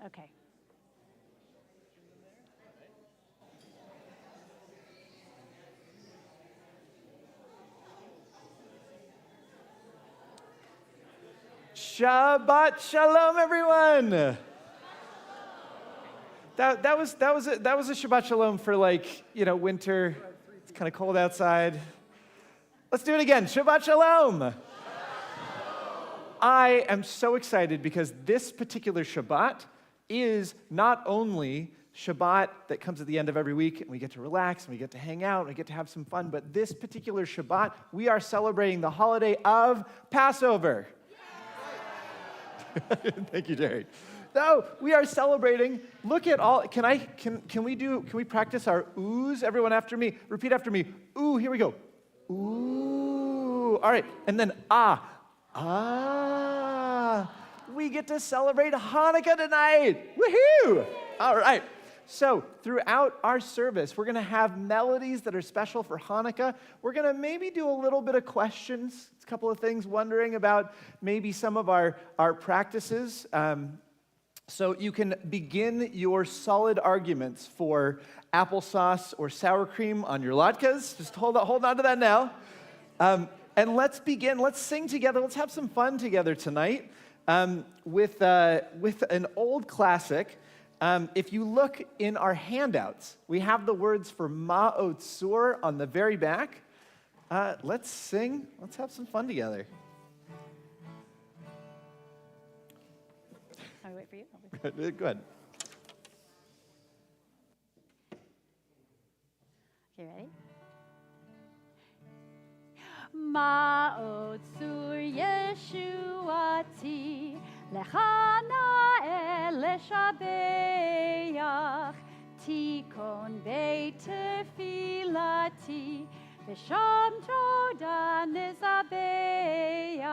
Okay. Shabbat Shalom, everyone. That was a Shabbat Shalom for winter. It's kind of cold outside. Let's do it again. Shabbat Shalom. I am so excited because this particular Shabbat is not only Shabbat that comes at the end of every week and we get to relax and we get to hang out and we get to have some fun, but this particular Shabbat, we are celebrating the holiday of Passover. Thank you, Jerry. No, we are celebrating. Look at all. Can we practice our oohs? Everyone after me. Repeat after me. Ooh, here we go. Ooh. All right. And then ah. Ah. We get to celebrate Hanukkah tonight. Woohoo! All right. So throughout our service, we're going to have melodies that are special for Hanukkah. We're going to maybe do a little bit of questions, a couple of things, wondering about maybe some of our practices. So you can begin your solid arguments for applesauce or sour cream on your latkes. Just hold on to that now. And let's begin. Let's sing together. Let's have some fun together tonight with an old classic. If you look in our handouts, we have the words for Ma'otzur on the very back. Let's sing. Let's have some fun together. I'll wait for you. Go ahead. Okay, ready? Ma'otzur Yeshuati Lechana Leshabeach Tikon Beit Tefilati V'sham Toda Nezabeach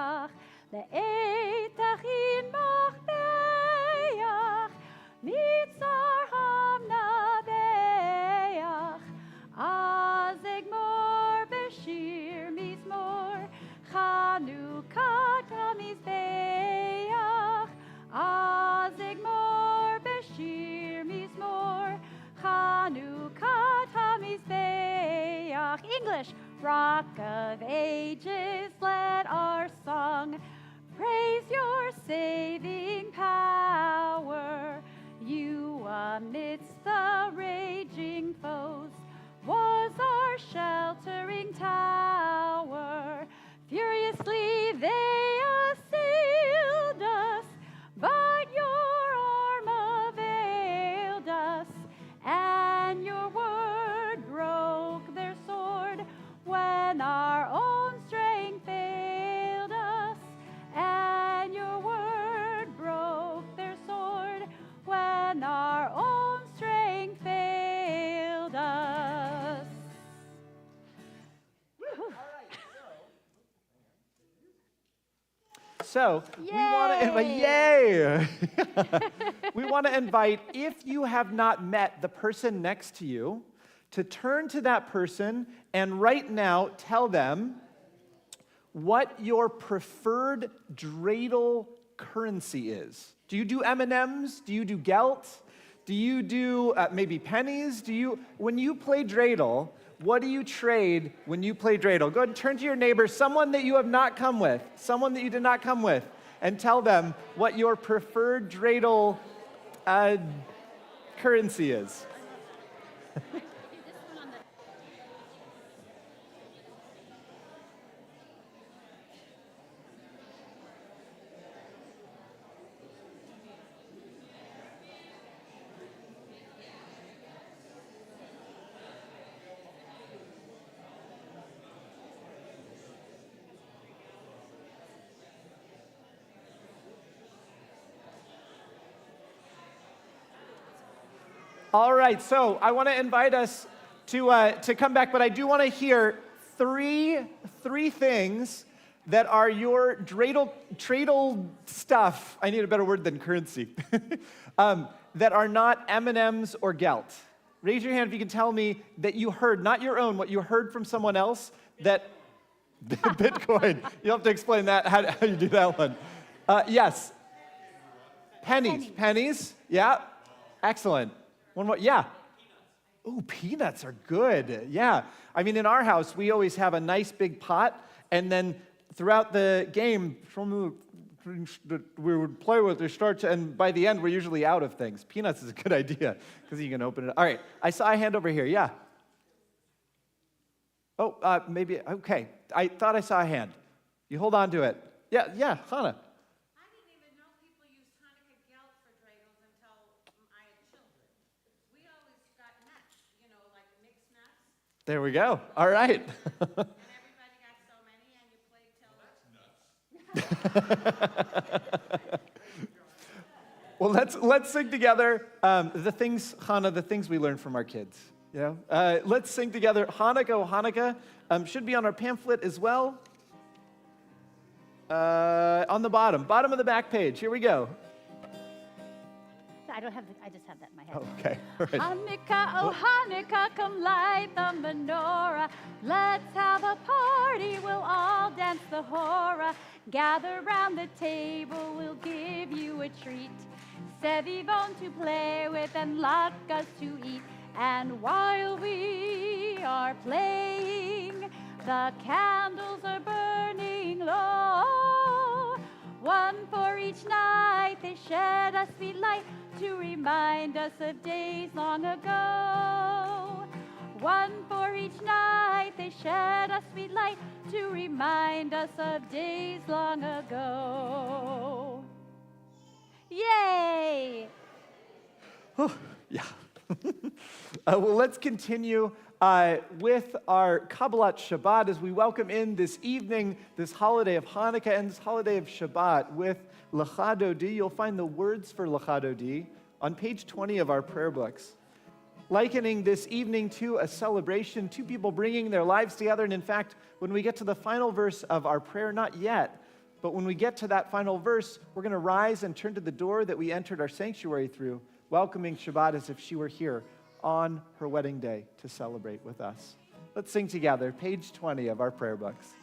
Le'et Achin Machbeach Mitzar Hamnabeach Azegmor Beshir Mizmor Chanukah Mizbeach Azegmor Beshir Mizmor Chanukah Mizbeach. English. Rock of ages, let our song praise your saving power. You amidst the raging foes was our sheltering tower. Furiously they assailed us, but your arm availed us, and your word broke their sword when our own strength failed us, and your word broke their sword when our own strength failed us. So we want to invite, yay! We want to invite, if you have not met the person next to you, to turn to that person and right now tell them what your preferred dreidel currency is. Do you do M&Ms? Do you do gelt? Do you do maybe pennies? When you play dreidel, what do you trade when you play dreidel? Go ahead and turn to your neighbor, someone that you have not come with, someone that you did not come with, and tell them what your preferred dreidel currency is. All right, so I want to invite us to come back, but I do want to hear three things that are your dreidel stuff. I need a better word than currency. That are not M&Ms or gelt. Raise your hand if you can tell me that you heard, not your own, what you heard from someone else that Bitcoin. You'll have to explain that, how you do that one. Yes. Pennies. Yeah. Excellent. One more. Yeah. Oh, peanuts are good. Yeah. I mean, in our house, we always have a nice big pot, and then throughout the game, we would play with it, and by the end, we're usually out of things. Peanuts is a good idea, because you can open it. All right. I saw a hand over here. Yeah. Oh, maybe. Okay. I thought I saw a hand. You hold on to it. Yeah, Hannah. I didn't even know people used Hanukkah gelt for dreidels until I had children. We always got nuts, like mixed nuts. There we go. All right. And everybody got so many, and you played till... Well, let's sing together the things we learned from our kids. Let's sing together. Hanukkah, oh Hanukkah, should be on our pamphlet as well. On the bottom of the back page. Here we go. I just have that in my head. Okay. All right. Hanukkah, oh Hanukkah, come light the menorah. Let's have a party, we'll all dance the hora. Gather round the table, we'll give you a treat. Sevivon to play with and latkes to eat. And while we are playing, the candles are burning low. One for each night, they shed a sweet light to remind us of days long ago. One for each night, they shed a sweet light to remind us of days long ago. Yay! Oh, yeah. Well, let's continue with our Kabbalat Shabbat as we welcome in this evening, this holiday of Hanukkah and this holiday of Shabbat with Lecha Dodi. You'll find the words for Lecha Dodi on page 20 of our prayer books. Likening this evening to a celebration, two people bringing their lives together. And in fact, when we get to the final verse of our prayer, not yet, but when we get to that final verse, we're going to rise and turn to the door that we entered our sanctuary through, welcoming Shabbat as if she were here on her wedding day to celebrate with us. Let's sing together, page 20 of our prayer books.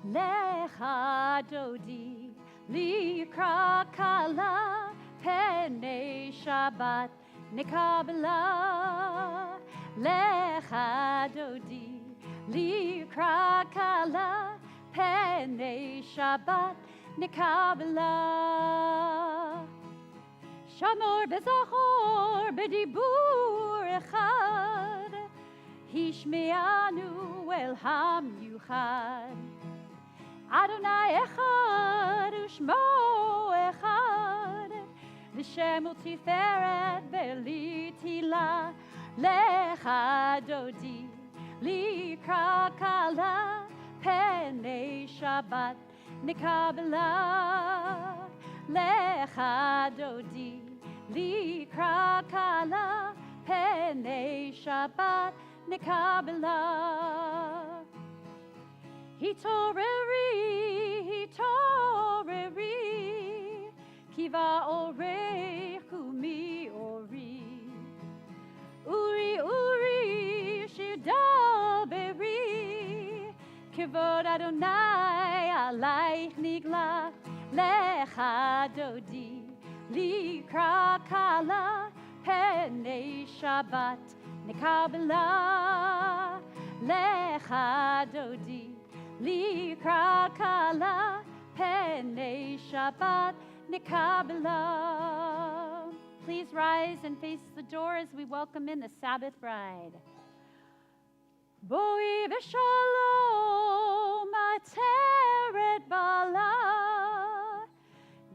Lecha Dodi, likra kala, penei Shabbat nekabla. Lecha Dodi, likra kala, penei Shabbat nekabla. Shamor bezachor bedibur echad, hishmeanu el hamyuchad. Adonai echad u'shmo echad, l'shem u'tiferet ve'litila. Lecha Dodi, likra kala, penei Shabbat nekabla. Lecha Dodi, likra kala, penei Shabbat nekabla. Hitoreri, kiva orei kumi ori. Uri, shidaberi, kivod Adonai alaych nigla. Lecha Dodi, likra kala, penei Shabbat nekabla. Lecha Dodi, likra kala, penei Shabbat nekabla. Please rise and face the door as we welcome in the Sabbath bride. Boi v'shalom ateret bala,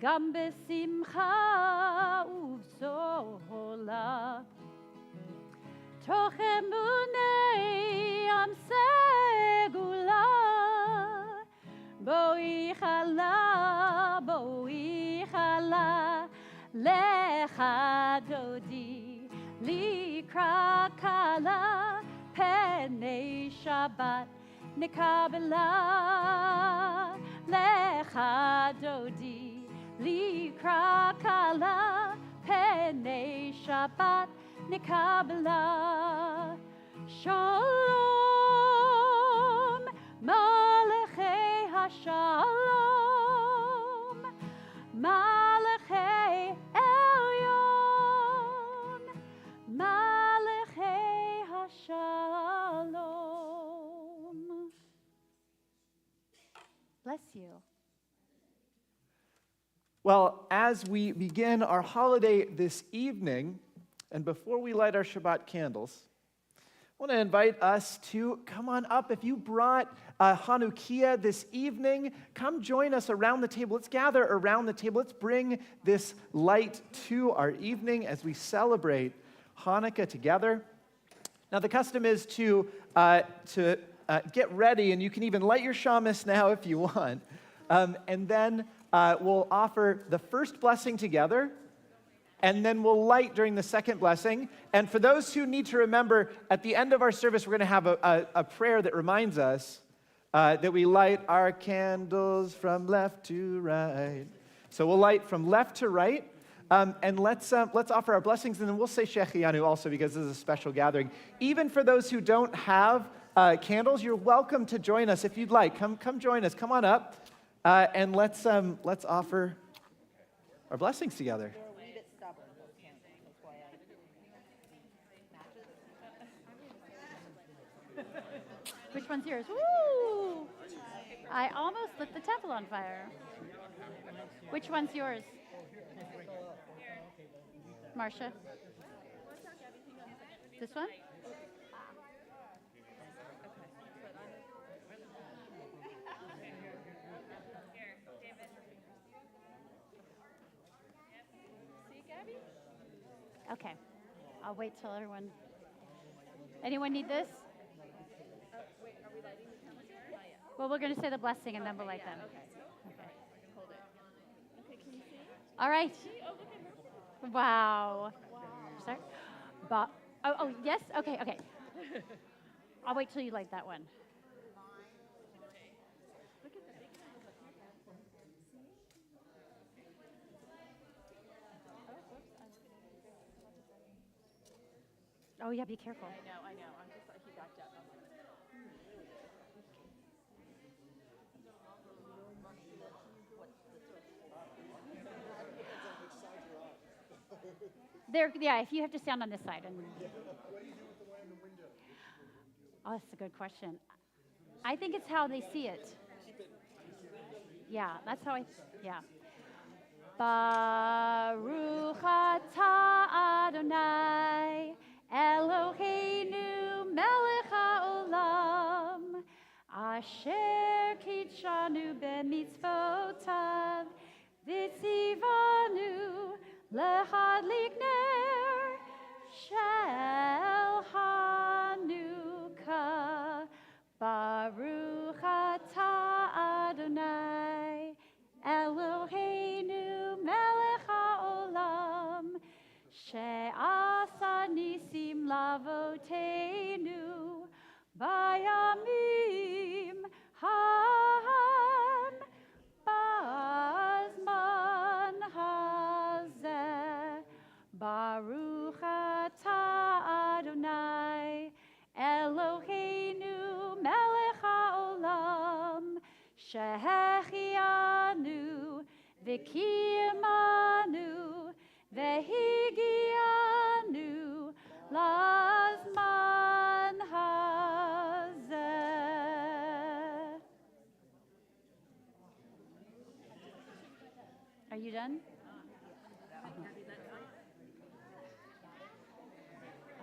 gam besimcha uv'zola. Toch emunei am segula, boi chala, lecha Dodi, likra kala, penei Shabbat nekabla. Lecha Dodi, likra kala, penei Shabbat nekabla. Shalom, malachei Hashalom, Malachei Elyon, Malachei Hashalom. Bless you. Well, as we begin our holiday this evening, and before we light our Shabbat candles, I want to invite us to come on up. If you brought Hanukkah this evening, come join us around the table. Let's gather around the table. Let's bring this light to our evening as we celebrate Hanukkah together. Now, the custom is to get ready, and you can even light your shamas now if you want. And then we'll offer the first blessing together, and then we'll light during the second blessing. And for those who need to remember, at the end of our service, we're going to have a prayer that reminds us that we light our candles from left to right. So we'll light from left to right, and let's offer our blessings, and then we'll say Shechianu also, because this is a special gathering. Even for those who don't have candles, you're welcome to join us if you'd like. Come join us. Come on up. And let's offer our blessings together. Which one's yours? Woo! I almost lit the temple on fire. Which one's yours? Marcia? This one? Okay, I'll wait till everyone. Anyone need this? Wait, are we lighting the candles here? Not yet. Well, we're going to say the blessing and then we'll light them. Okay. Hold it. Okay, can you see? All right. Oh, look at her. Wow. Sorry. Oh, yes? Okay. I'll wait till you light that one. Oh, yeah, be careful. I know. I'm just like, he backed up. Yeah, if you have to stand on this side. And... Oh, that's a good question. I think it's how they see it. Yeah, that's how yeah. Baruch atah Adonai, Eloheinu melech haolam, asher kitshanu b'mitzvotav, v'tzivanu lehadlik ner shel Hanukkah. Baruch atah Adonai, Eloheinu melech haolam, she'asa nisim lavoteinu bayamim ha'am ba'azman hazeh. Baruch atah Adonai, Eloheinu melech haolam, shehechianu v'kiyamanu v'higianu lazman hazeh. Are you done?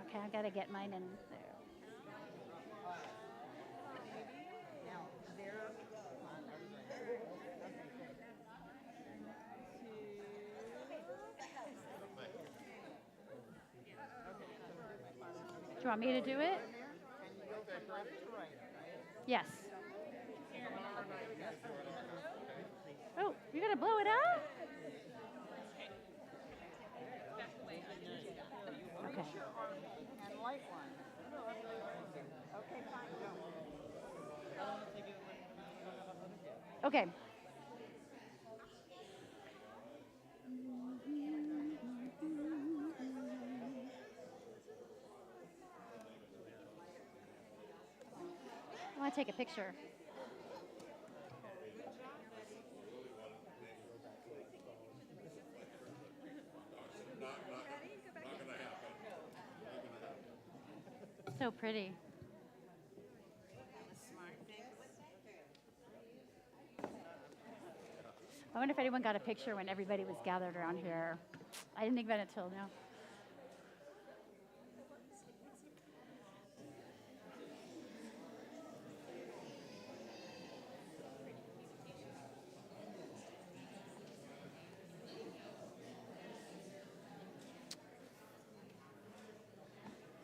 Okay, I gotta get mine in there. Do you want me to do it? Yes. Oh, you're gonna blow it out? Okay. And light one. Okay, fine. Okay. I want to take a picture. So pretty. I wonder if anyone got a picture when everybody was gathered around here. I didn't think about it till now.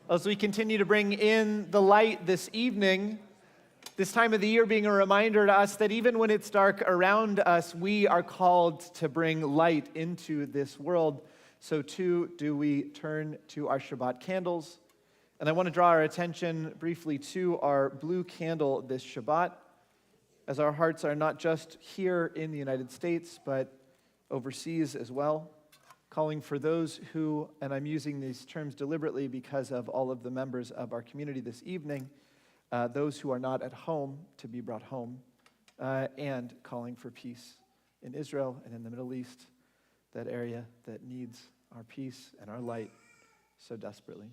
As we continue to bring in the light this evening, this time of the year being a reminder to us that even when it's dark around us, we are called to bring light into this world. So too do we turn to our Shabbat candles. And I want to draw our attention briefly to our blue candle this Shabbat, as our hearts are not just here in the United States, but overseas as well, calling for those who, and I'm using these terms deliberately because of all of the members of our community this evening, those who are not at home to be brought home, and calling for peace in Israel and in the Middle East, that area that needs our peace and our light so desperately.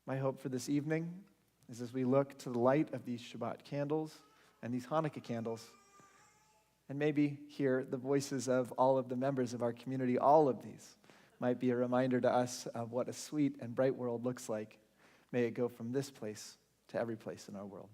My hope for this evening is as we look to the light of these Shabbat candles and these Hanukkah candles, and maybe hear the voices of all of the members of our community, all of these might be a reminder to us of what a sweet and bright world looks like. May it go from this place to every place in our world.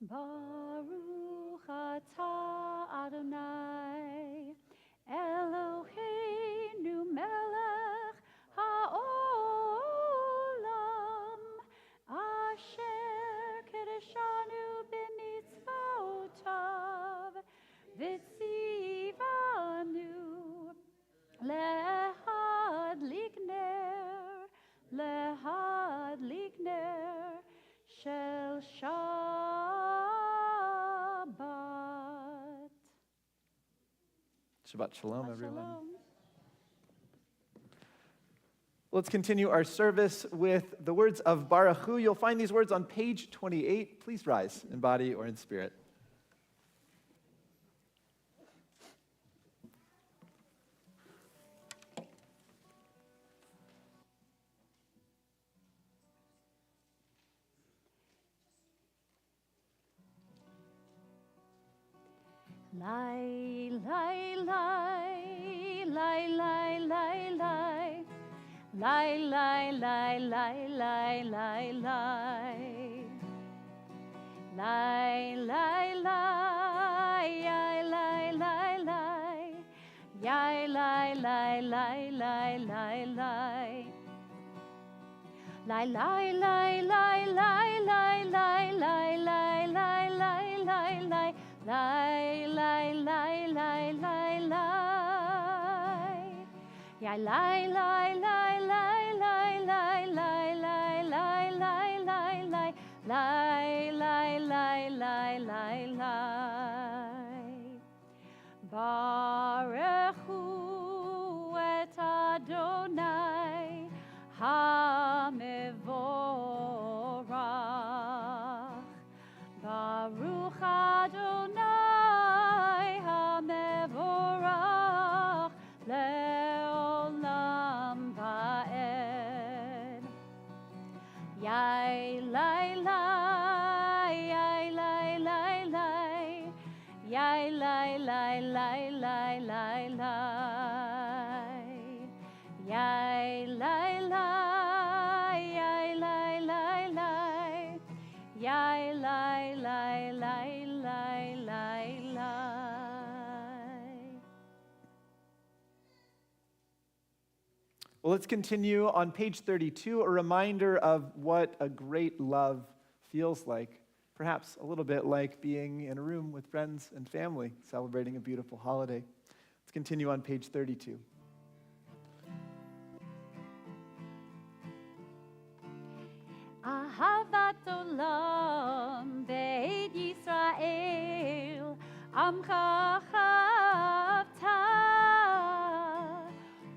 Baruch atah Adonai, Eloheinu melech haolam, asher kiddushanu b'mitzvotav, v'tzivanu lehadlik ner shel Shabbat. Shabbat shalom, everyone. Shalom. Let's continue our service with the words of Baruch Hu. You'll find these words on page 28. Please rise in body or in spirit. Lai, lai, lai, lai, lai, lai, lai. Lai, lai, lai, lai, lai, lai, lai. Lai, lai, lai, yai, lai, lai, lai. Yai, lai, lai, lai, lai, lai, lai. Lai, lai, lai, lai, lai, lai, lai, lai, lai, lai, lai, lai, lai. Lai, lai, lai, lai, lai, lai. Yai, lai, lai, lai, lai, lai, lai, lai, lai, lai, lai, lai, lai. Lai, lai, lai, lai, lai, lai. Baruch hu et Adonai hamevorach. Baruch Adonai hamevorach leolam va'ed. Yai lai lai, yai lai lai lai, yai lai lai lai lai lai lai. Yai lai lai, yai lai lai lai, yai lai lai lai lai lai lai. Well, let's continue on page 32, a reminder of what a great love feels like. Perhaps a little bit like being in a room with friends and family, celebrating a beautiful holiday. Let's continue on page 32. olam beit Yisrael amcha chavta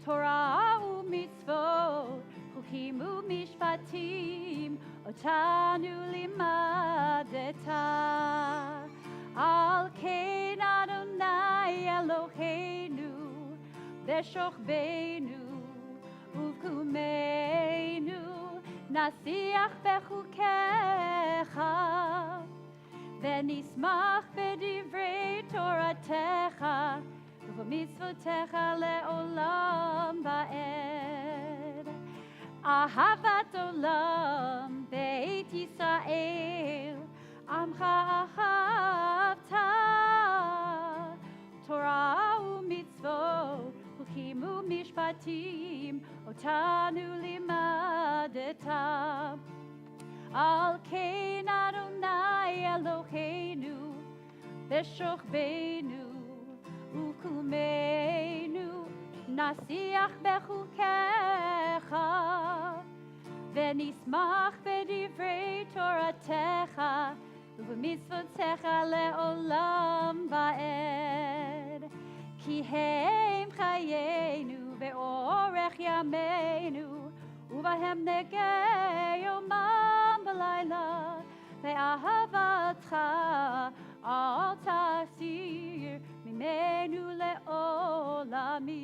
Torah u'mitzvot chukim u'mishpatim otanu limadeta Al kein Adonai Eloheinu b'shochbeinu uvkumeinu nasiach bechukecha v'nismach b'divrei Toratecha ובמצוותיך לעולם ועד. אהבת עולם בית ישראל, עמך אהבת. תורה ומצוות, חוקים ומשפטים, אותנו לימדת. על כן אדוני אלוהינו, בשוכבנו, וקומנו נשיח בחוקיך ונשמח בדברי תורתך ובמצוותיך לעולם ועד כי הם חיינו ואורך ימינו ובהם נגע יומם בלילה ואהבתך אל תסיר ממנו לעולמים.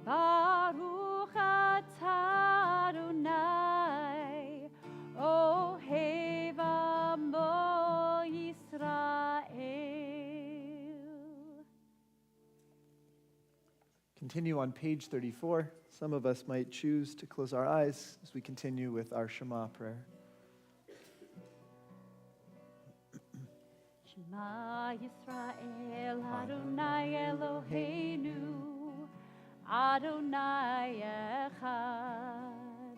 ברוך אתה אדוני, אוהב עמו ישראל. Continue on page 34. Some of us might choose to close our eyes as we continue with our Shema prayer. Shema Yisrael, Adonai Eloheinu, Adonai Echad.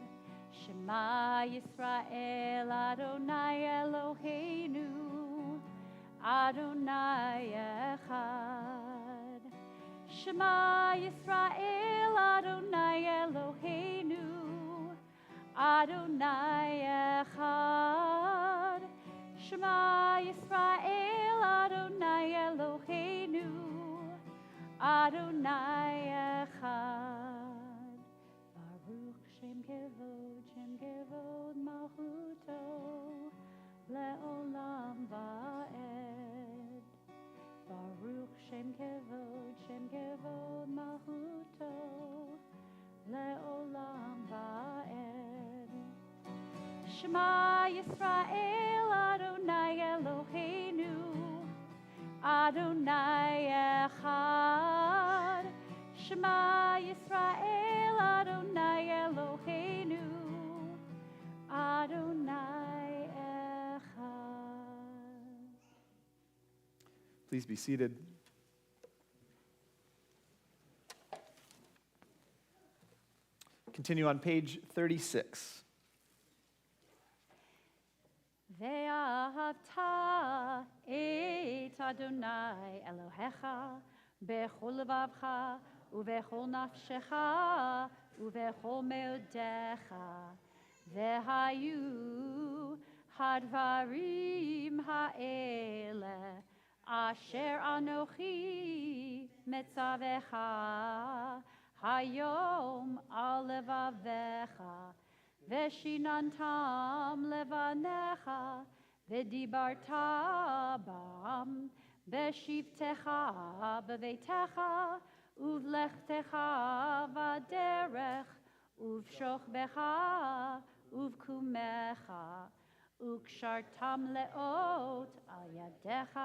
Shema Yisrael, Adonai Eloheinu, Adonai Echad. Shema Yisrael, Adonai Eloheinu, Adonai Echad. Shema Yisrael, Adonai Eloheinu, Adonai Echad. Baruch Shem Kevod Malchuto, Le'olam Va'ed. Baruch Shem Kevod Malchuto, Le'olam Va'ed. Shema Yisrael, Adonai Eloheinu, Adonai Echad. Shema Yisrael, Adonai Eloheinu, Adonai Echad. Please be seated. Continue on page 36. ואהבת את אדוני אלוהיך בכל לבבך ובכל נפשך ובכל מאודיך. והיו הדברים האלה אשר אנוכי מצווך היום על לבביך. ושיננתם לבניך, ודיברת בם, בשבתך בביתך, ובלכתך בדרך, ובשוכבך, ובקומך, וקשרתם לאות על ידיך,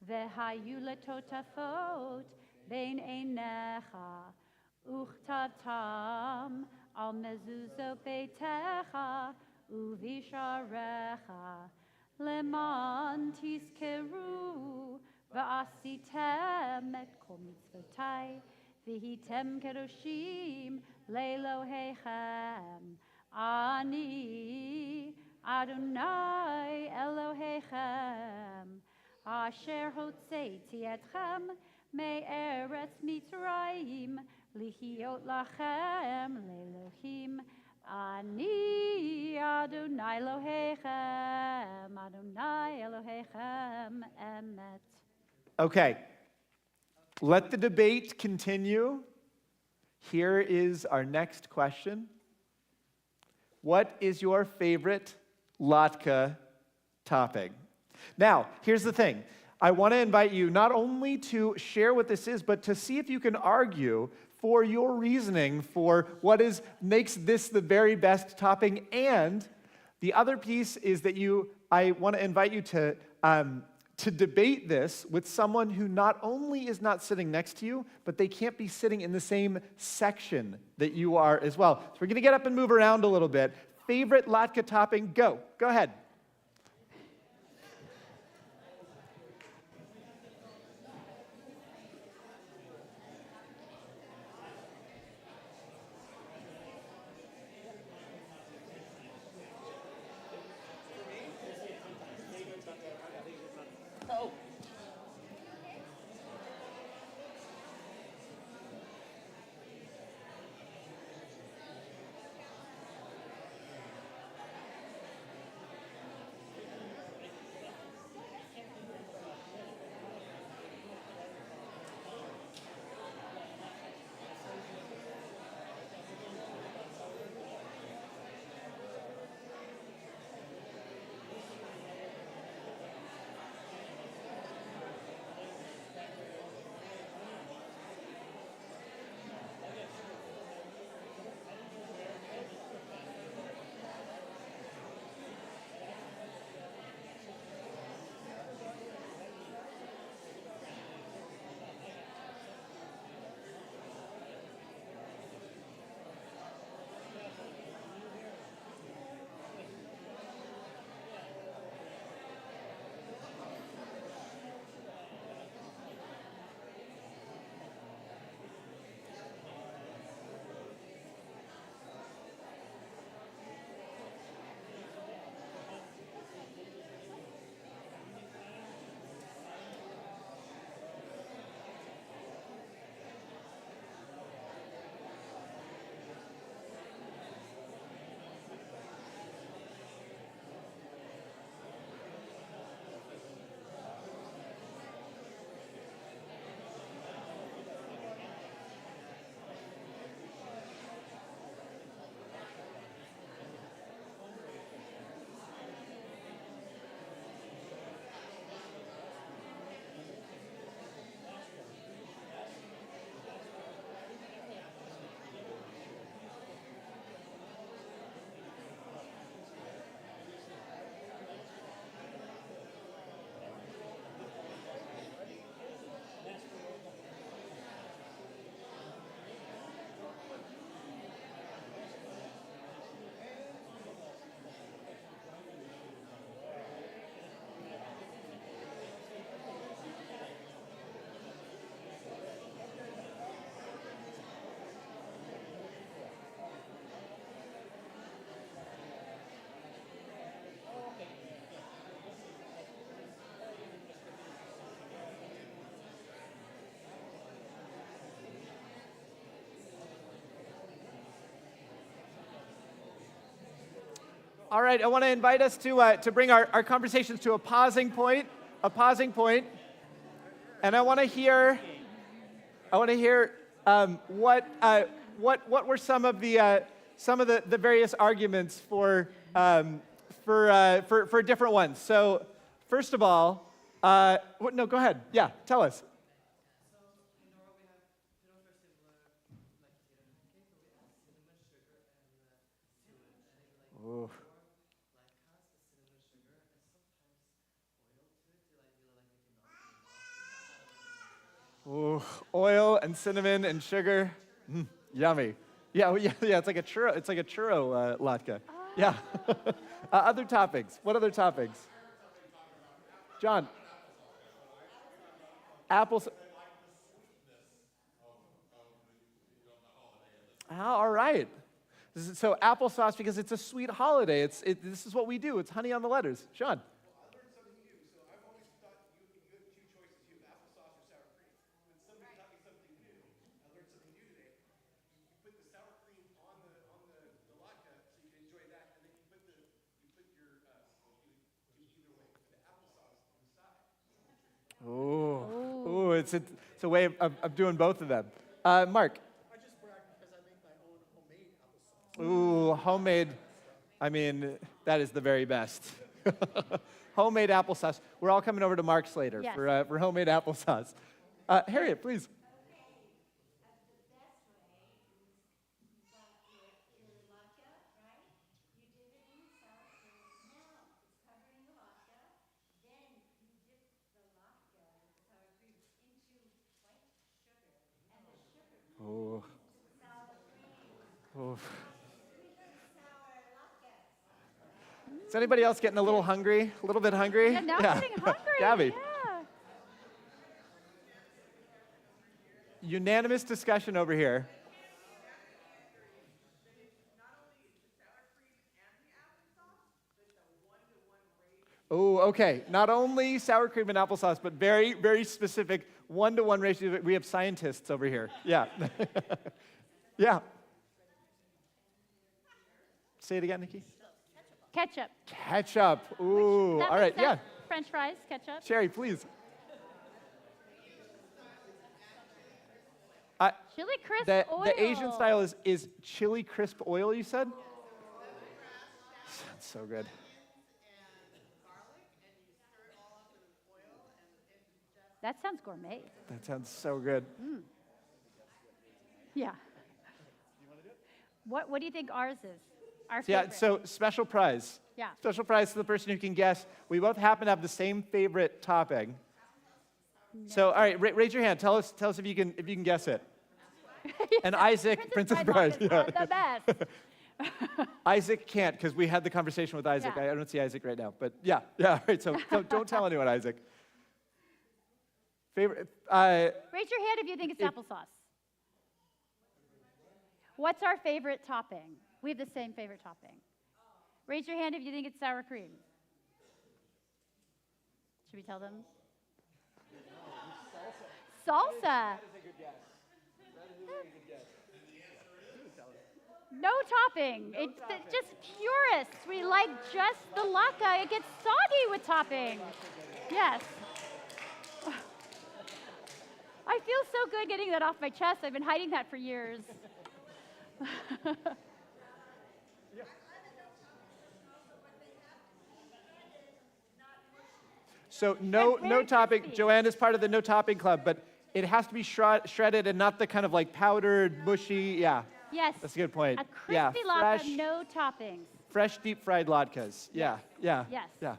והיו לטוטפות בין עיניך, וכתבתם על מזוזות ביתך ובשעריך, למען תזכרו ועשיתם את כל מצוותי, והייתם קדושים לאלוהיכם. אני אדוני אלוהיכם, אשר הוצאתי אתכם מארץ מצרים, להיות לכם לאלוהים, Ani Adonai Elohechem, Adonai Elohechem, emet. Okay, let the debate continue. Here is our next question. What is your favorite latke topping? Now, here's the thing. I want to invite you not only to share what this is, but to see if you can argue for your reasoning for what makes this the very best topping. And the other piece is that I want to invite you to debate this with someone who not only is not sitting next to you, but they can't be sitting in the same section that you are as well. So we're going to get up and move around a little bit. Favorite latke topping, go. Go ahead. All right, I want to invite us to bring our conversations to a pausing point, and I want to hear what were some of the various arguments for different ones. So, first of all, no, go ahead. Yeah, tell us. Ooh. Ooh, oil and cinnamon and sugar, yummy. Yeah, it's like a churro. It's like a churro latke. Yeah. Other toppings. What other toppings? John. Apples. All right. So applesauce because it's a sweet holiday. This is what we do. It's honey on the letters. Sean. it's a way of doing both of them. Mark. I just brag because I make my own homemade applesauce. Ooh, homemade. I mean, that is the very best. Homemade applesauce. We're all coming over to Mark's later Yes. for homemade applesauce. Harriet, please. Oh. Oh. Is anybody else getting a little hungry? A little bit hungry? Yeah, now I'm getting hungry. Gabby. Yeah. Unanimous discussion over here. Oh, okay. Not only sour cream and applesauce, but very, very specific one-to-one ratio. We have scientists over here. Yeah. Yeah. Say it again, Nikki. Ketchup. Ketchup. Ooh. That All right. makes Yeah. sense. French fries, ketchup. Sherry, please. Chili crisp oil. The Asian style is chili crisp oil, you said? Sounds so good. That sounds gourmet. That sounds so good. Yeah. What do you think ours is? Our Yeah, favorite. so special prize. Yeah. Special prize to the person who can guess. We both happen to have the same favorite topping. So, all right, raise your hand. Tell us if you can guess it. And Isaac, Princess Bride. Yeah. The best. Isaac can't because we had the conversation with Isaac. Yeah. I don't see Isaac right now, but yeah. All right. So don't tell anyone, Isaac. Favorite. Raise your hand if you think it's applesauce. What's our favorite topping? We have the same favorite topping. Raise your hand if you think it's sour cream. Should we tell them? Salsa. That is a good guess. That is a really good guess. No topping. It's just purists. We like just the latke. It gets soggy with topping. Yes. I feel so good getting that off my chest. I've been hiding that for years. So no very topping. crispy. Joanne is part of the no topping club, but it has to be shredded and not the kind of like powdered, mushy. Yeah, Yes. that's a good point. A Yeah, crispy latke, no toppings. fresh deep fried latkes. Yeah. Yes. Yeah.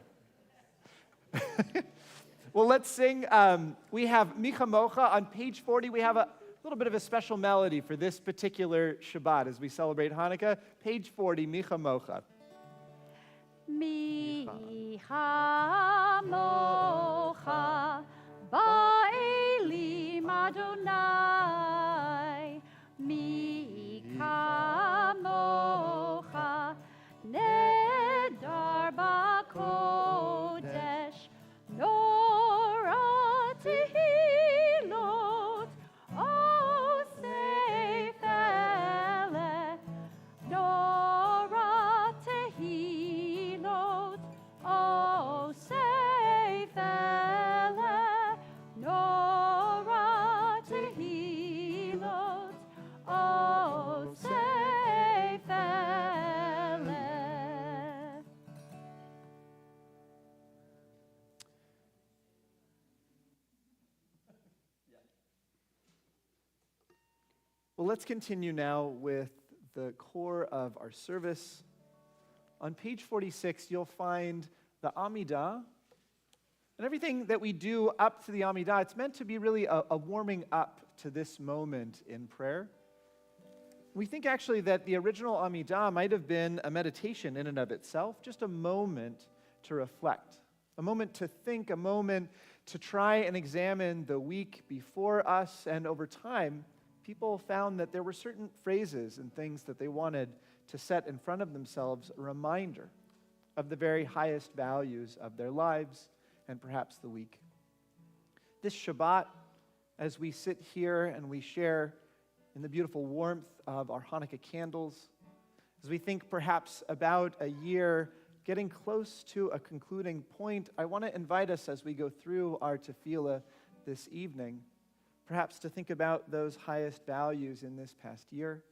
Well, let's sing. We have Micha Mocha on page 40. We have a little bit of a special melody for this particular Shabbat as we celebrate Hanukkah. Page 40, Micha Mocha. Micha mocha ba'elim Adonai. Micha mocha nedar ba'kodesh. Nora tehilot o seifele. Nora tehilot o seifele. Nora tehilot o seifele. Well, let's continue now with the core of our service. On page 46, you'll find the Amidah. And everything that we do up to the Amidah, it's meant to be really a warming up to this moment in prayer. We think actually that the original Amidah might have been a meditation in and of itself, just a moment to reflect, a moment to think, a moment to try and examine the week before us. And over time, people found that there were certain phrases and things that they wanted to set in front of themselves, a reminder of the very highest values of their lives and perhaps the week. This Shabbat, as we sit here and we share in the beautiful warmth of our Hanukkah candles, as we think perhaps about a year getting close to a concluding point, I want to invite us as we go through our tefillah this evening, perhaps to think about those highest values in this past year,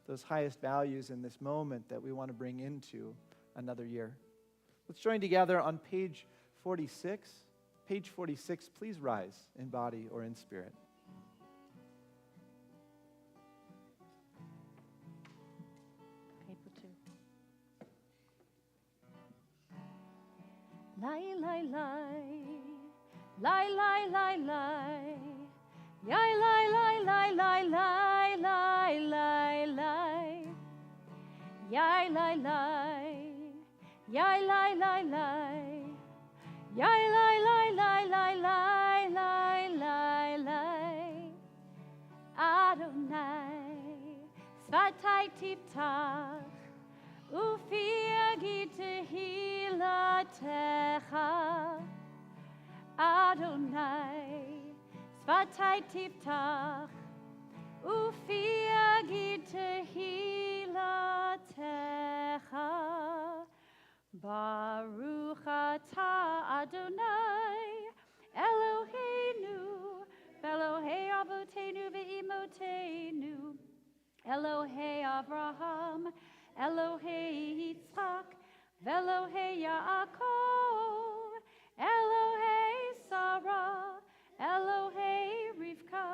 those highest values in this moment that we want to bring into another year. Let's join together on page 46. Page 46, please rise in body or in spirit. Paper two. Lie, lie, lie. Lie, lie, lie, lie. Yai, lie, lie, lie, lie, lie, lie, lie, lie. Yai, lie, lie. Yai, lie, lie, lie. Yai, lie, lie, lie, lie, lie, lie, lie, lie. Adonai, Svatai tiftach, Ufi tehilatecha. Adonai, Svatai tiftach, Ufi tehilatecha. Baruch atah Adonai, Eloheinu, Elohei Avotenu ve'imotenu, Elohei Avraham, Elohei Yitzchak, Velohei Yaakov, Elohei Sarah, Elohei Rivka,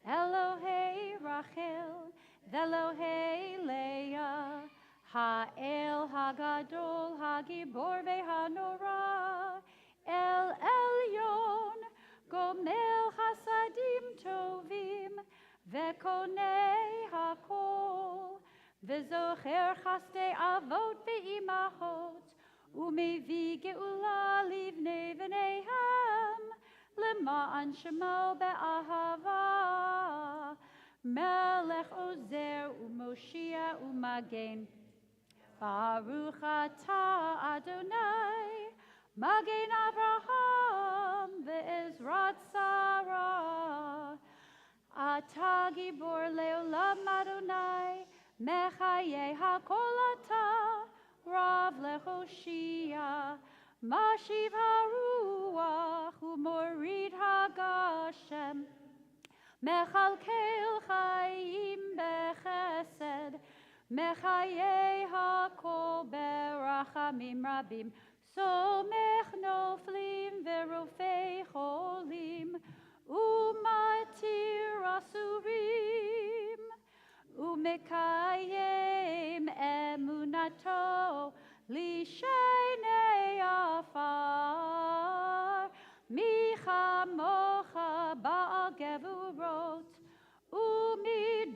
Elohei Rachel, Velohei Leah, Ha'el Hagadol Hagibor ve'hanora, El Elyon, Gomel Hasadim Tovim, Vekonei Hakol, Vezocher Chaste Avot ve'imachot, Umevi Geula livnei v'neihem, Lema'an Shemo be'ahava, Melech Ozer u'Moshia u'Magen. Baruch atah Adonai, Magen Avraham ve'ezrat Sarah. Atah gibor leolam Adonai, Mechaye hakol atah, Rav lechoshia. Mashiv haruach u'morid hagashem. Mechalkel chayim bechesed, Mechaye hakol berachamim rabim, Somech noflim verofei cholim, Umatir asurim, Umekayem emunato, Lishenei afar, Michamocha ba'al gevurot, Umidomelach,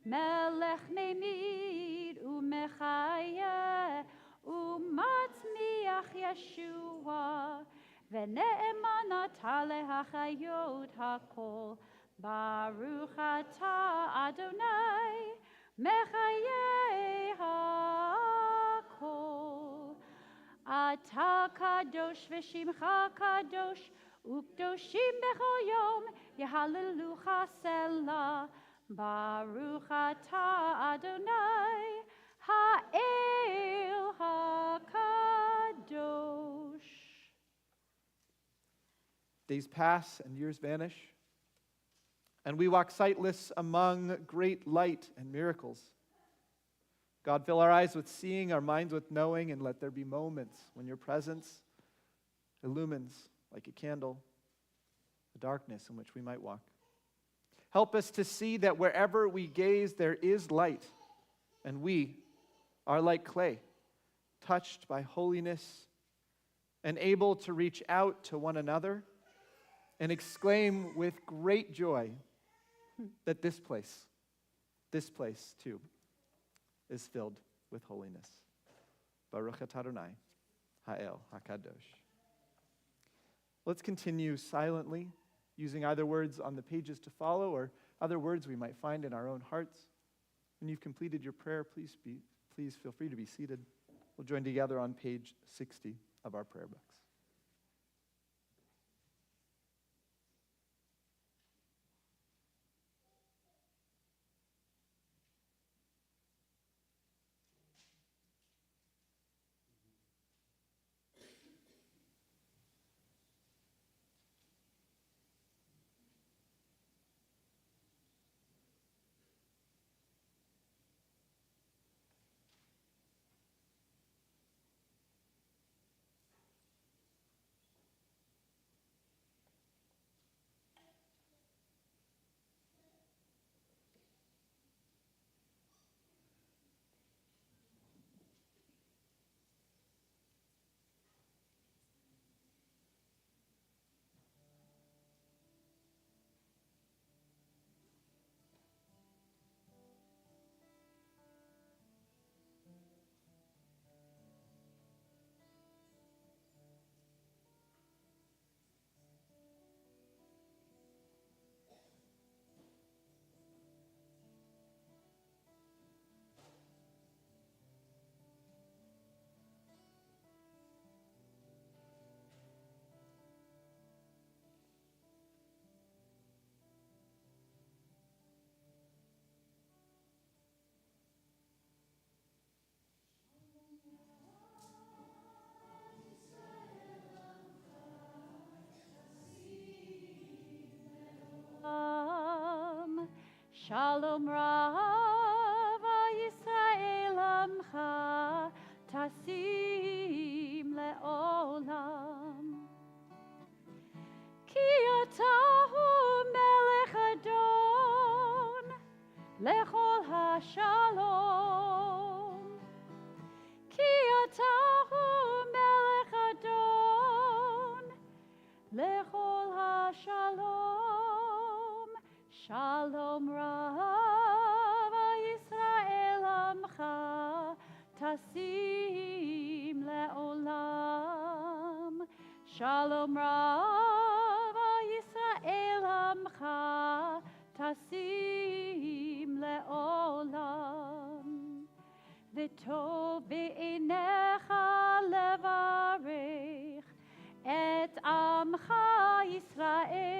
Melech memid umechayeh, Umatzmiach Yeshua, Ve'ne'emanata lehachayot hakol, Baruch atah Adonai, Mechayeh hakol. Atah kadosh v'shimcha kadosh, Ukdoshim bechol yom, Yehallelu Selah. Baruch atah Adonai, Ha'el HaKadosh. Days pass and years vanish, and we walk sightless among great light and miracles. God, fill our eyes with seeing, our minds with knowing, and let there be moments when your presence illumines like a candle the darkness in which we might walk. Help us to see that wherever we gaze, there is light, and we are like clay, touched by holiness and able to reach out to one another and exclaim with great joy that this place too, is filled with holiness. Baruch atah Adonai, Ha'el HaKadosh. Let's continue silently, using either words on the pages to follow or other words we might find in our own hearts. When you've completed your prayer, please feel free to be seated. We'll join together on page 60 of our prayer books. Shalom Rav Yisrael Amcha Tasim Le'olam. Ki atahu melech adon lechol hashalom. Ki atahu melech adon lechol hashalom. Shalom Rav Yisrael Amcha Tasim Le'olam. Shalom Rav Yisrael Amcha Tasim Le'olam. V'tov be'einecha levarech et Amcha Yisrael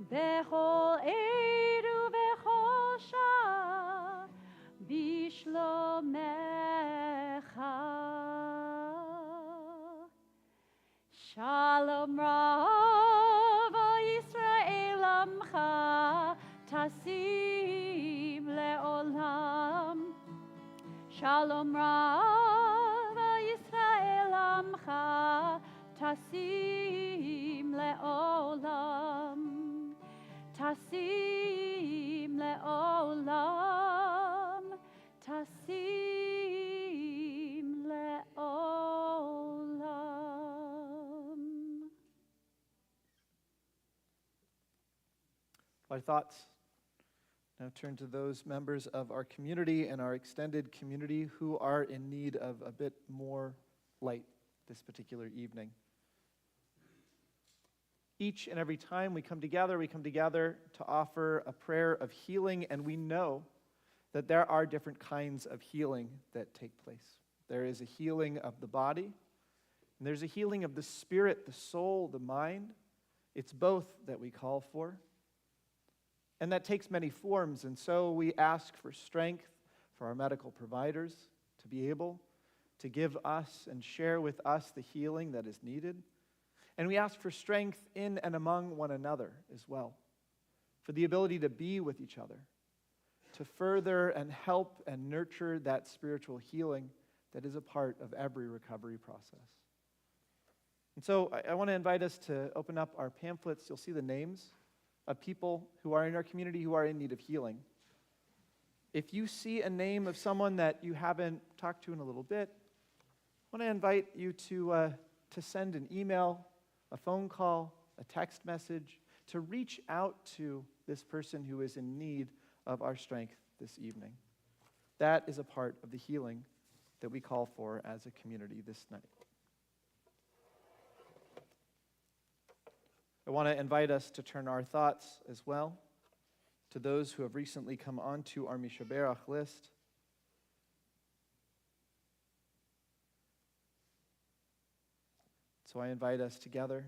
bechol eid ubechol shah bishlomecha. Shalom Rav Yisrael Amcha Tasim Le'olam. Shalom Rav Yisrael Amcha Tasim Le'olam. Tasim Le'olam. Tasim Le'olam. Our thoughts now turn to those members of our community and our extended community who are in need of a bit more light this particular evening. Each and every time we come together to offer a prayer of healing, and we know that there are different kinds of healing that take place. There is a healing of the body, and there's a healing of the spirit, the soul, the mind. It's both that we call for. And that takes many forms, and so we ask for strength for our medical providers to be able to give us and share with us the healing that is needed. And we ask for strength in and among one another as well, for the ability to be with each other, to further and help and nurture that spiritual healing that is a part of every recovery process. And so I want to invite us to open up our pamphlets. You'll see the names of people who are in our community who are in need of healing. If you see a name of someone that you haven't talked to in a little bit, I want to invite you to send an email, a phone call, a text message, to reach out to this person who is in need of our strength this evening. That is a part of the healing that we call for as a community this night. I want to invite us to turn our thoughts as well to those who have recently come onto our Mishaberach list. So I invite us together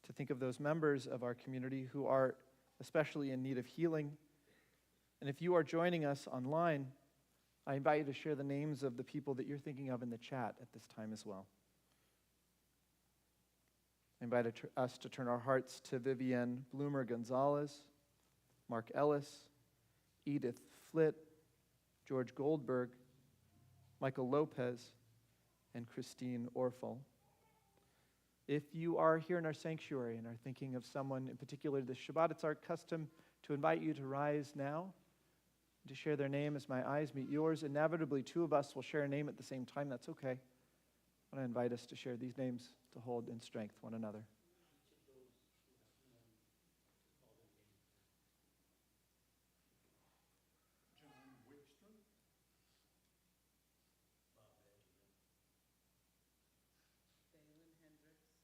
to think of those members of our community who are especially in need of healing. And if you are joining us online, I invite you to share the names of the people that you're thinking of in the chat at this time as well. I invite us to turn our hearts to Vivienne Bloomer Gonzalez, Mark Ellis, Edith Flitt, George Goldberg, Michael Lopez, and Christine Orfel. If you are here in our sanctuary and are thinking of someone in particular this Shabbat, it's our custom to invite you to rise now, to share their name as my eyes meet yours. Inevitably, two of us will share a name at the same time. That's okay. I want to invite us to share these names to hold in strength one another. John Wickstrom, Balin Hendricks,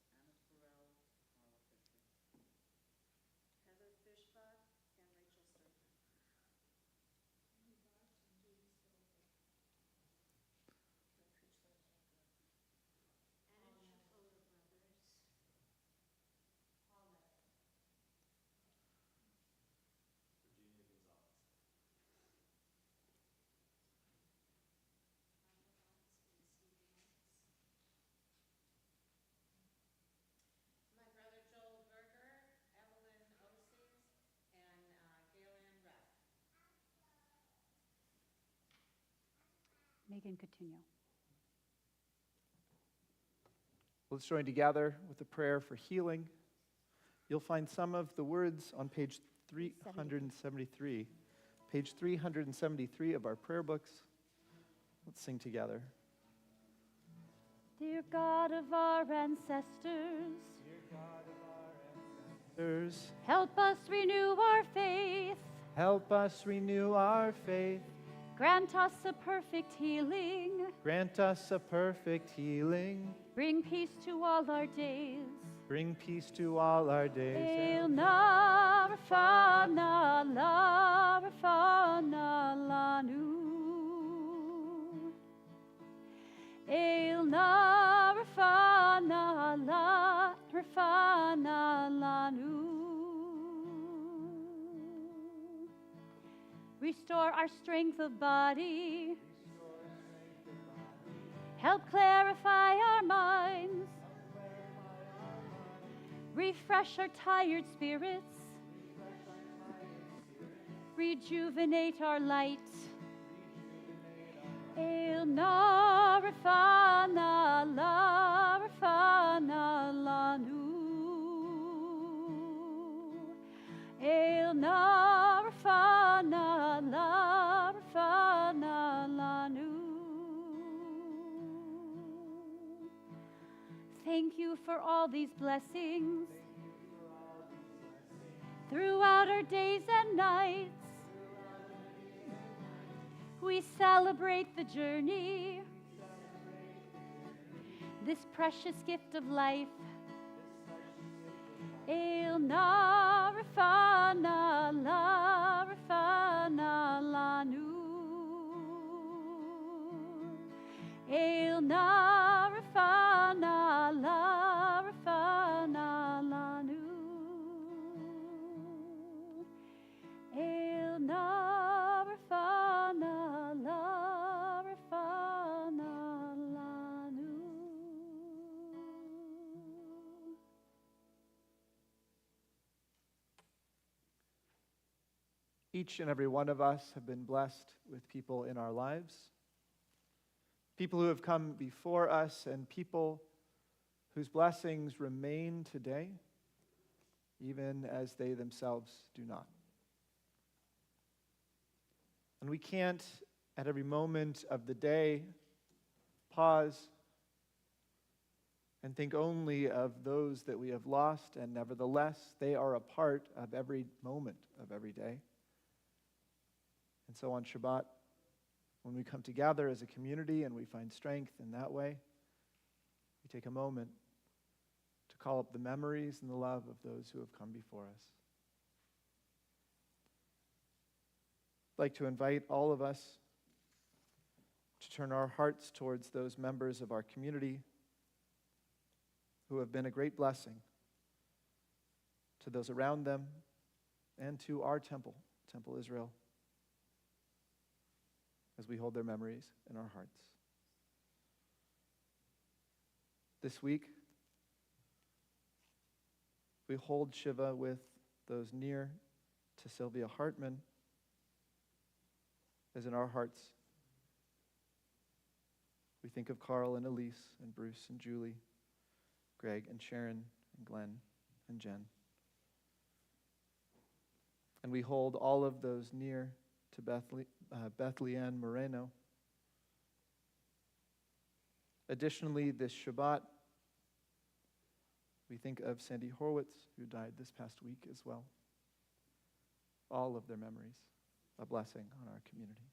Anna Farrell, Carla Fisher. Heather Fishbach and Rachel Sturgeon. Anna Shapiro brothers. they can continue. Let's join together with a prayer for healing. You'll find some of the words on page 373. Page 373 of our prayer books. Let's sing together. Dear God of our ancestors, help us renew our faith. Help us renew our faith. Grant us a perfect healing. Grant us a perfect healing. Bring peace to all our days. Bring peace to all our days. El na rafana la rafana lanu. El na rafana la rafana lanu. Restore our strength of body. Help clarify our minds. Refresh our tired spirits. Rejuvenate our light. El na rafana la rafana lanu. El na rafana la rafana lanu. Thank you for all these blessings throughout our days and nights. We celebrate the journey, this precious gift of life. El na rafana la rafana lanu. El na rafana la rafana lanu. El na rafana la rafana lanu. Each and every one of us have been blessed with people in our lives. People who have come before us and people whose blessings remain today, even as they themselves do not. And we can't, at every moment of the day, pause and think only of those that we have lost, and nevertheless, they are a part of every moment of every day. And so on Shabbat, when we come together as a community and we find strength in that way, we take a moment to call up the memories and the love of those who have come before us. I'd like to invite all of us to turn our hearts towards those members of our community who have been a great blessing to those around them and to our temple, Temple Israel, as we hold their memories in our hearts. This week, we hold Shiva with those near to Sylvia Hartman, as in our hearts, we think of Carl and Elise and Bruce and Julie, Greg and Sharon and Glenn and Jen. And we hold all of those near to Beth Leanne Moreno. Additionally, this Shabbat, we think of Sandy Horwitz, who died this past week as well. All of their memories, a blessing on our community.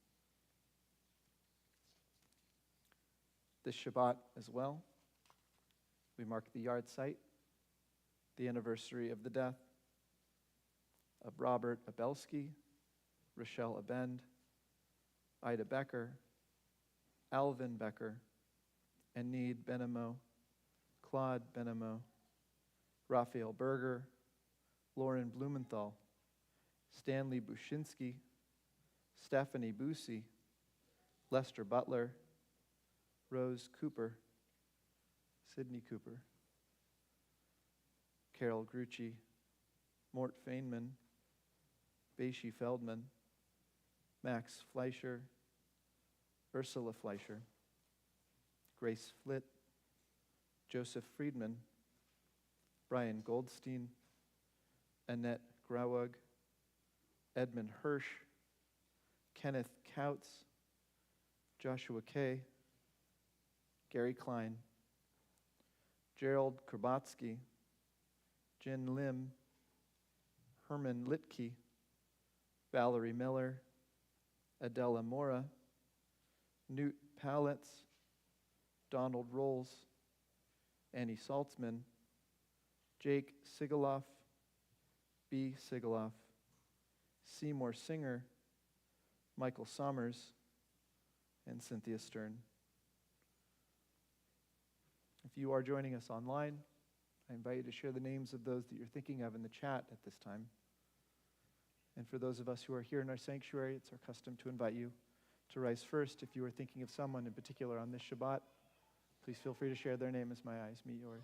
This Shabbat as well, we mark the yard site, the anniversary of the death of Robert Abelski, Rochelle Abend, Ida Becker, Alvin Becker, Enid Benamo, Claude Benamo, Raphael Berger, Lauren Blumenthal, Stanley Bushinsky, Stephanie Busey, Lester Butler, Rose Cooper, Sydney Cooper, Carol Grucci, Mort Feynman, Beishi Feldman, Max Fleischer, Ursula Fleischer, Grace Flitt, Joseph Friedman, Brian Goldstein, Annette Grauwig, Edmund Hirsch, Kenneth Kautz, Joshua Kay, Gary Klein, Gerald Krabatsky, Jen Lim, Herman Litke, Valerie Miller, Adela Mora, Newt Palitz, Donald Rolls, Annie Saltzman, Jake Sigaloff, B. Sigaloff, Seymour Singer, Michael Sommers, and Cynthia Stern. If you are joining us online, I invite you to share the names of those that you're thinking of in the chat at this time. And for those of us who are here in our sanctuary, it's our custom to invite you to rise first. If you are thinking of someone in particular on this Shabbat, please feel free to share their name as my eyes meet yours.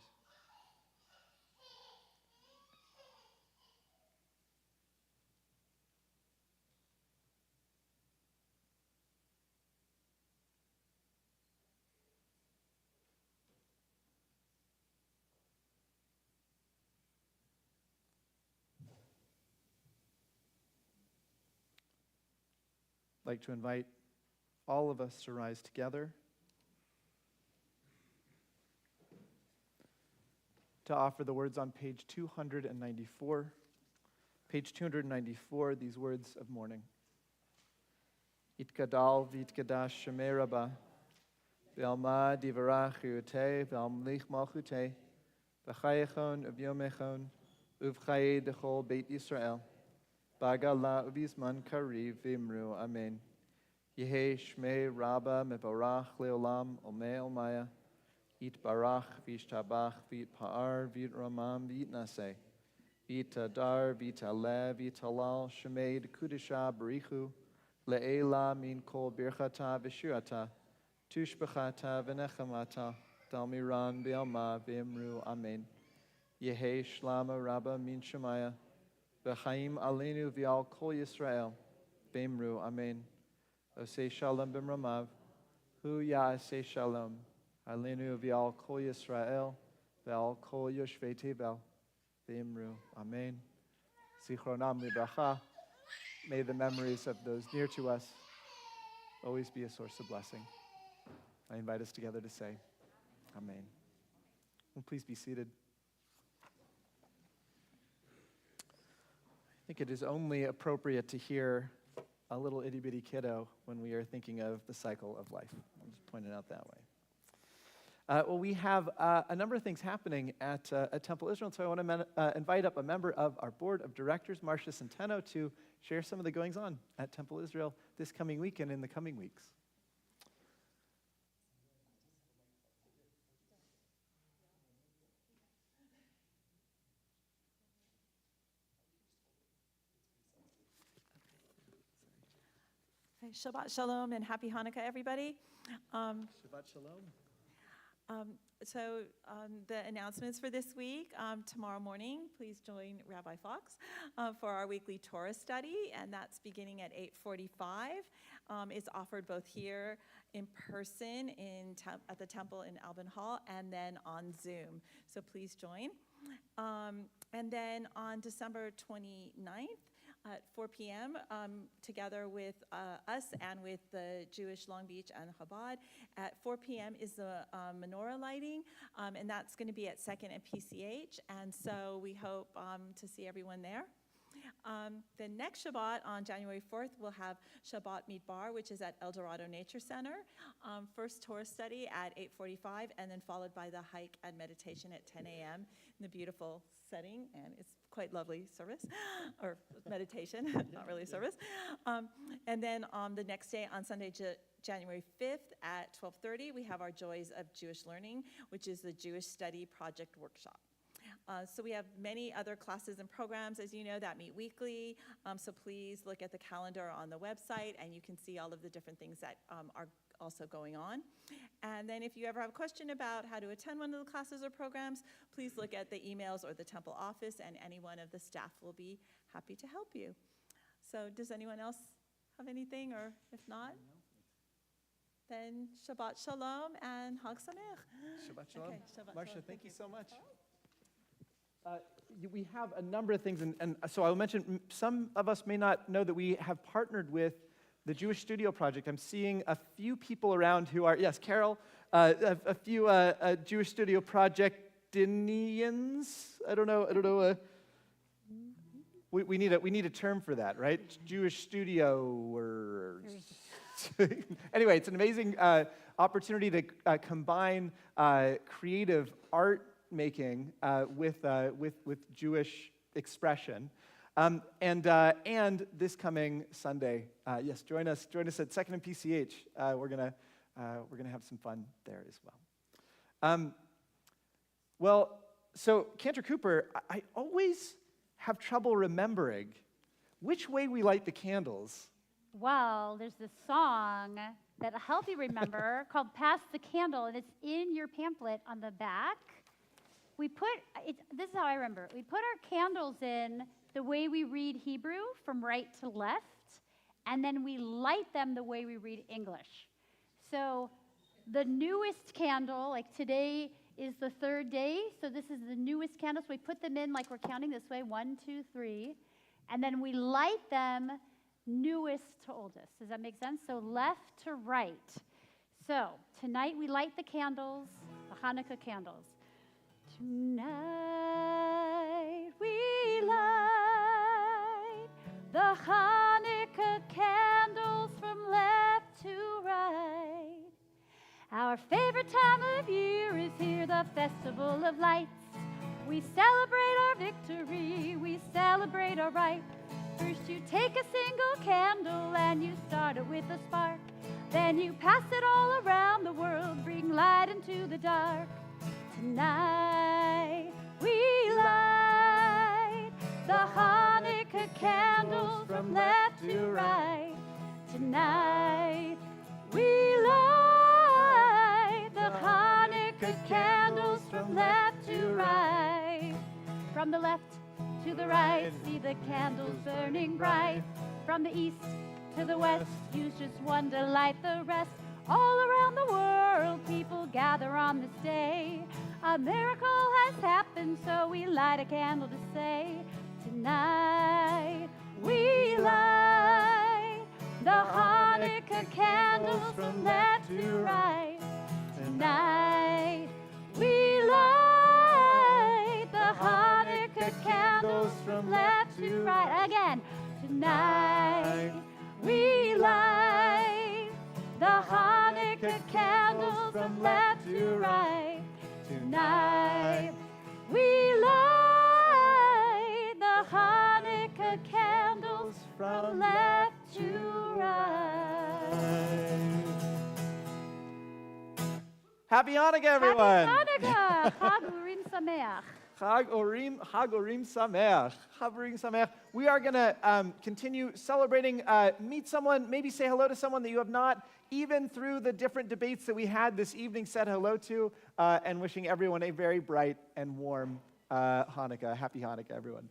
I'd like to invite all of us to rise together to offer the words on page 294. Page 294, these words of mourning. Itkadal v'itkadash shemei Rabba, v'alma divarach ute, v'almlich malchute, v'chayechon uv'yomechon, uv'chaye dechol beit Yisrael, Bagala ubizman kariv v'imru, amen. Yehe shmei Rabba mevarach leolam omei omaya, yitbarach v'yishtabach v'yitpa'ar v'yitramam v'yitnaseh, v'yitadar v'yitaleh v'yitalal shmei dekudisha barichu, le'ela min kol birchata v'shirata, tushbachata v'nechamata, dalmiran v'alma v'imru, amen. Yehe shlama Rabba min shemaya, V'chaim aleinu v'al kol Yisrael, v'imru, amen. Osei shalom b'mramav, hu ya'aseh shalom, aleinu v'al kol Yisrael, v'al kol yoshvei tevel, v'imru, amen. Zichronam libracha, may the memories of those near to us always be a source of blessing. I invite us together to say, amen. Well, please be seated. I think it is only appropriate to hear a little itty-bitty kiddo when we are thinking of the cycle of life. I'll just point it out that way. Well, we have a number of things happening at Temple Israel, so I want to invite up a member of our board of directors, Marcia Centeno, to share some of the goings-on at Temple Israel this coming week and in the coming weeks. Shabbat Shalom and Happy Hanukkah, everybody. Shabbat Shalom. The announcements for this week, tomorrow morning, please join Rabbi Fox for our weekly Torah study, and that's beginning at 8:45. It's offered both here in person at the temple in Albin Hall and then on Zoom, so please join. And then on December 29th, at 4 p.m., together with us and with the Jewish Long Beach and Chabad. At 4 p.m. is the menorah lighting, and that's going to be at 2nd and PCH, and so we hope to see everyone there. The next Shabbat, on January 4th, we'll have Shabbat Midbar, which is at El Dorado Nature Center. First Torah study at 8:45, and then followed by the hike and meditation at 10 a.m. in the beautiful setting, and it's quite lovely service, or meditation, not really service. And then on the next day, on Sunday, January 5th at 12:30, we have our Joys of Jewish Learning, which is the Jewish Study Project Workshop. So we have many other classes and programs, as you know, that meet weekly. So please look at the calendar on the website, and you can see all of the different things that are also going on. And then if you ever have a question about how to attend one of the classes or programs, please look at the emails or the temple office, and any one of the staff will be happy to help you. So does anyone else have anything, or if not? then Shabbat Shalom and Hag Sameach. Shabbat Shalom. Okay, Shabbat Marcia, Shalom. thank you so much. We have a number of things, and so I'll mention, some of us may not know that we have partnered with the Jewish Studio Project. I'm seeing a few people around who are, yes, Carol, a few Jewish Studio Projectinians. I don't know. We need a term for that, right? Jewish Studio. Anyway, it's an amazing opportunity to combine creative art making with Jewish expression. And this coming Sunday, yes, join us at 2nd and PCH. We're gonna have some fun there as well. Well, so Cantor Cooper, I always have trouble remembering which way we light the candles. Well, there's this song that'll help you remember called Pass the Candle, and it's in your pamphlet on the back. This is how I remember it. We put our candles in the way we read Hebrew from right to left, and then we light them the way we read English. So the newest candle, like today is the 3rd day, so this is the newest candle. So we put them in like we're counting this way, 1, 2, 3, and then we light them newest to oldest. Does that make sense? So left to right. So tonight we light the candles, the Hanukkah candles. Tonight we light the Hanukkah candles from left to right. Our favorite time of year is here, the Festival of Lights. We celebrate our victory, we celebrate our right. First you take a single candle and you start it with a spark. Then you pass it all around the world, bring light into the dark. Tonight we light the Hanukkah candles from left to right. Tonight we light the Hanukkah candles from left to right. From the left to the right, see the candles burning bright. From the east to the west, use just one to light the rest. All around the world, people gather on this day. A miracle has happened, so we light a candle to say, tonight we light the Hanukkah candles from left to right. Tonight we light the Hanukkah candles from left to right. Again, tonight we light the Hanukkah candles from left to right. Tonight we light the Hanukkah candles from left to right. Happy Hanukkah, everyone! Happy Hanukkah! Chag Urim Sameach. Chag Urim Sameach. Chag Urim Sameach. We are going to continue celebrating. Meet someone, maybe say hello to someone that you have not, even through the different debates that we had this evening, said hello to, and wishing everyone a very bright and warm Hanukkah. Happy Hanukkah, everyone.